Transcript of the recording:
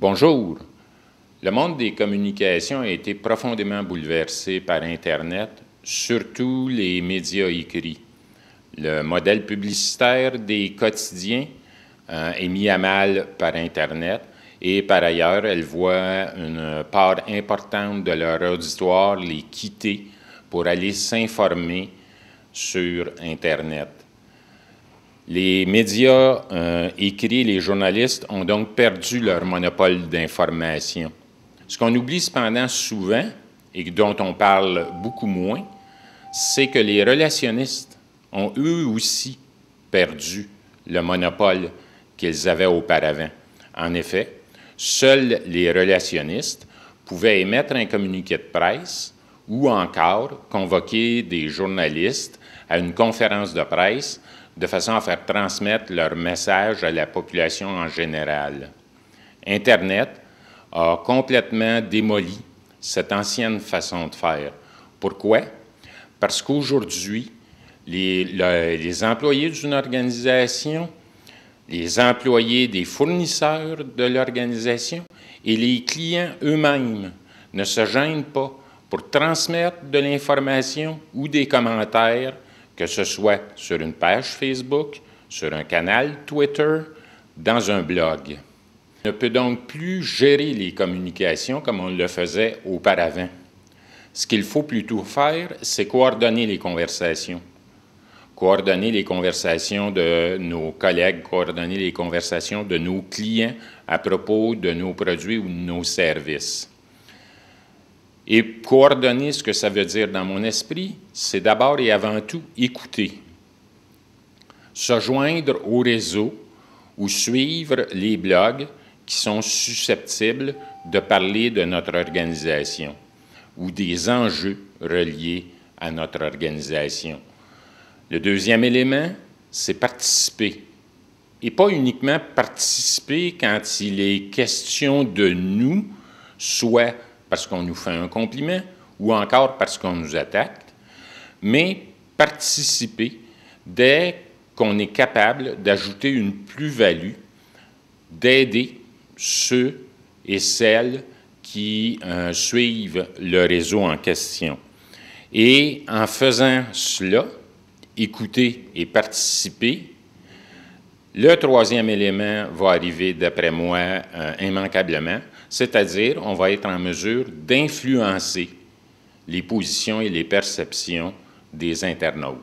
Bonjour. Le monde des communications a été profondément bouleversé par Internet, surtout les médias écrits. Le modèle publicitaire des quotidiens est mis à mal par Internet et par ailleurs, elles voient une part importante de leur auditoire les quitter pour aller s'informer sur Internet. Les médias écrits, les journalistes, ont donc perdu leur monopole d'information. Ce qu'on oublie cependant souvent, et dont on parle beaucoup moins, c'est que les relationnistes ont eux aussi perdu le monopole qu'ils avaient auparavant. En effet, seuls les relationnistes pouvaient émettre un communiqué de presse ou encore convoquer des journalistes à une conférence de presse de façon à faire transmettre leur message à la population en général. Internet a complètement démoli cette ancienne façon de faire. Pourquoi? Parce qu'aujourd'hui, les employés d'une organisation, les employés des fournisseurs de l'organisation et les clients eux-mêmes ne se gênent pas pour transmettre de l'information ou des commentaires, que ce soit sur une page Facebook, sur un canal Twitter, dans un blog. On ne peut donc plus gérer les communications comme on le faisait auparavant. Ce qu'il faut plutôt faire, c'est coordonner les conversations. Coordonner les conversations de nos collègues, coordonner les conversations de nos clients à propos de nos produits ou de nos services. Et coordonner, ce que ça veut dire dans mon esprit, c'est d'abord et avant tout écouter, se joindre au réseau ou suivre les blogs qui sont susceptibles de parler de notre organisation ou des enjeux reliés à notre organisation. Le deuxième élément, c'est participer. Et pas uniquement participer quand il est question de nous, soit parce qu'on nous fait un compliment ou encore parce qu'on nous attaque, mais participer dès qu'on est capable d'ajouter une plus-value, d'aider ceux et celles qui suivent le réseau en question. Et en faisant cela, écouter et participer, le troisième élément va arriver, d'après moi, immanquablement, c'est-à-dire on va être en mesure d'influencer les positions et les perceptions des internautes.